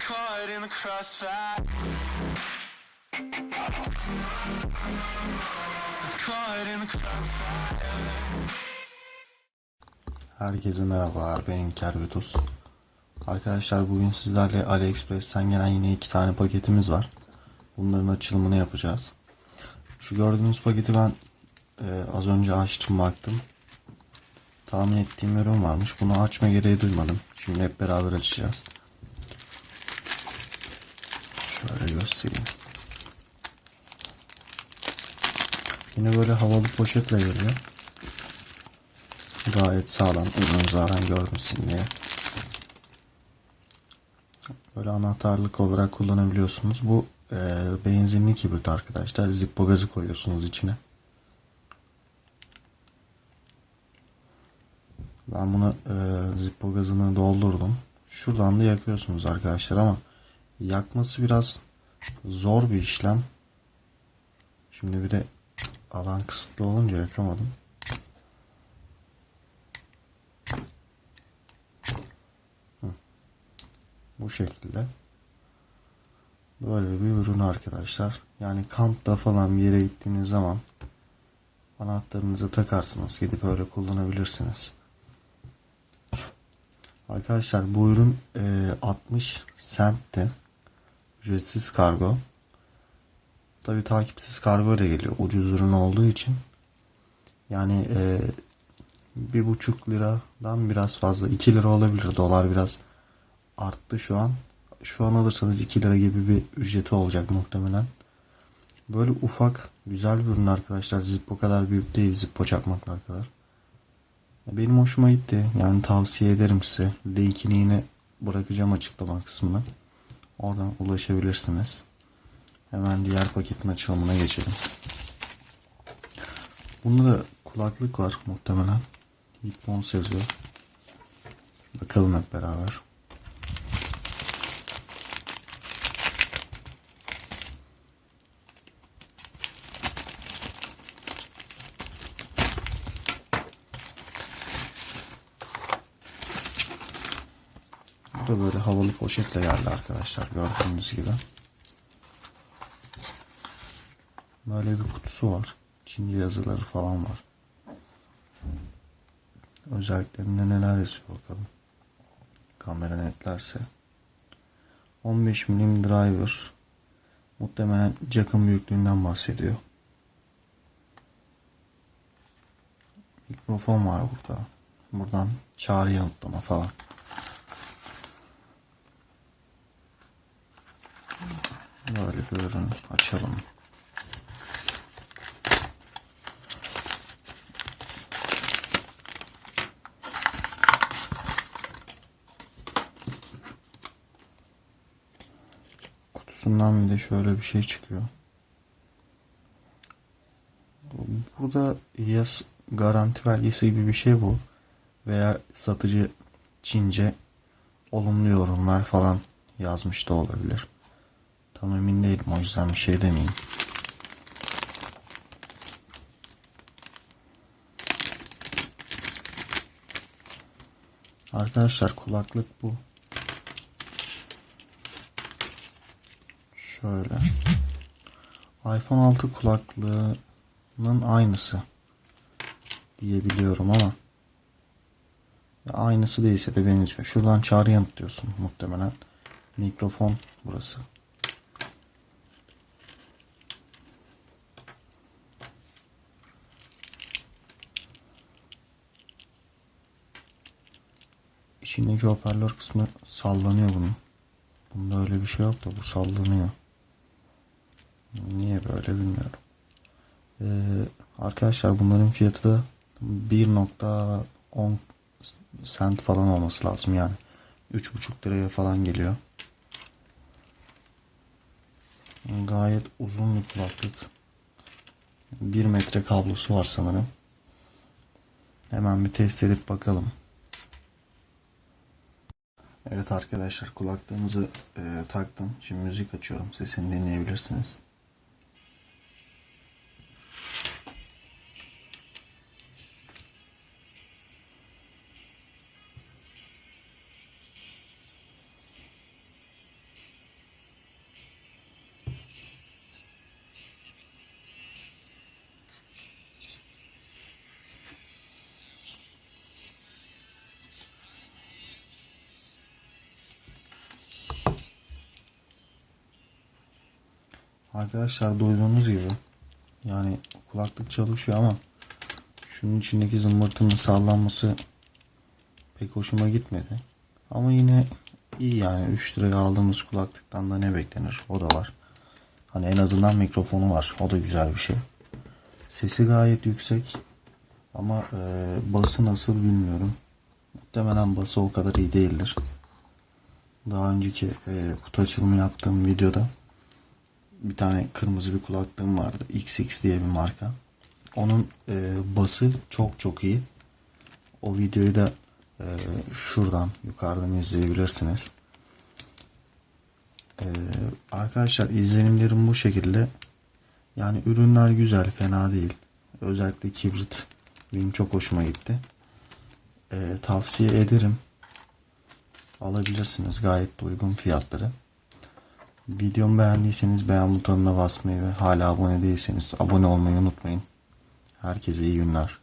caught in the crossfire. Caught in the crossfire. Herkese merhabalar, ben İlker Vitus. Arkadaşlar bugün sizlerle AliExpress'ten gelen yine 2 tane paketimiz var. Bunların açılımını yapacağız. Şu gördüğünüz paketi ben az önce açtım, baktım. Tahmin ettiğim ürün varmış. Bunu açma gereği duymadım. Şimdi hep beraber açacağız. Şöyle göstereyim. Yine böyle havalı poşetle geliyor. Gayet sağlam. Uzun zaten görmesin diye. Böyle anahtarlık olarak kullanabiliyorsunuz. Bu benzinli kibrit arkadaşlar. Zippo gazı koyuyorsunuz içine. Ben bunu Zippo gazını doldurdum. Şuradan da yakıyorsunuz arkadaşlar ama yakması biraz zor bir işlem. Şimdi bir de alan kısıtlı olunca yakamadım. Bu şekilde. Böyle bir ürün arkadaşlar. Yani kampta falan bir yere gittiğiniz zaman anahtarınızı takarsınız. Gidip öyle kullanabilirsiniz. Arkadaşlar bu ürün 60 centti. Ücretsiz kargo. Tabi takipsiz kargo ile geliyor. Ucuz ürün olduğu için. Yani 1,5 liradan biraz fazla. 2 lira olabilir. Dolar biraz arttı şu an. Şu an alırsanız 2 lira gibi bir ücreti olacak muhtemelen. Böyle ufak güzel bir ürün arkadaşlar. Zippo kadar büyük değil. Zippo çakmaklar kadar. Benim hoşuma gitti. Yani tavsiye ederim size. Linkini yine bırakacağım açıklama kısmına. Oradan ulaşabilirsiniz. Hemen diğer paketin açılımına geçelim. Bunda da kulaklık var muhtemelen. Headphones yazıyor. Bakalım hep beraber. Bu da böyle havalı poşetle geldi arkadaşlar, gördüğünüz gibi. Böyle bir kutusu var. Çince yazıları falan var. Özelliklerinde neler yazıyor bakalım. Kamera netlerse. 15 milim driver. Muhtemelen jack'ın büyüklüğünden bahsediyor. Mikrofon var burada. Buradan çağrı yanıtlama falan. Böyle bir ürün açalım. Kutusundan bir de şöyle bir şey çıkıyor. Burada yaz garanti belgesi gibi bir şey bu. Veya satıcı Çince olumlu yorumlar falan yazmış da olabilir. Tam emin değilim, o yüzden bir şey demeyeyim. Arkadaşlar kulaklık bu. Şöyle. iPhone 6 kulaklığının aynısı diyebiliyorum ama aynısı değilse de benziyor. Şuradan çağrı yanıtlıyorsun muhtemelen. Mikrofon burası. İçindeki hoparlör kısmı sallanıyor bunun. Bunda öyle bir şey yok da bu sallanıyor. Niye böyle bilmiyorum. Arkadaşlar bunların fiyatı da 1,10 cent falan olması lazım yani. 3,5 liraya falan geliyor. Gayet uzun bir kulaklık. 1 metre kablosu var sanırım. Hemen bir test edip bakalım. Evet arkadaşlar, kulaklığımızı taktım. Şimdi müzik açıyorum. Sesini dinleyebilirsiniz. Arkadaşlar duyduğunuz gibi yani kulaklık çalışıyor ama şunun içindeki zımbırtının sallanması pek hoşuma gitmedi. Ama yine iyi yani 3 liraya aldığımız kulaklıktan da ne beklenir? O da var. Hani en azından mikrofonu var. O da güzel bir şey. Sesi gayet yüksek. Ama bası nasıl bilmiyorum. Muhtemelen bası o kadar iyi değildir. Daha önceki kutu açılımı yaptığım videoda bir tane kırmızı bir kulaklığım vardı. XX diye bir marka. Onun bası çok çok iyi. O videoyu da şuradan yukarıdan izleyebilirsiniz. Arkadaşlar izlenimlerim bu şekilde. Yani ürünler güzel, fena değil. Özellikle kibrit benim çok hoşuma gitti. Tavsiye ederim. Alabilirsiniz gayet de uygun fiyatları. Videomu beğendiyseniz beğen butonuna basmayı ve hala abone değilseniz abone olmayı unutmayın. Herkese iyi günler.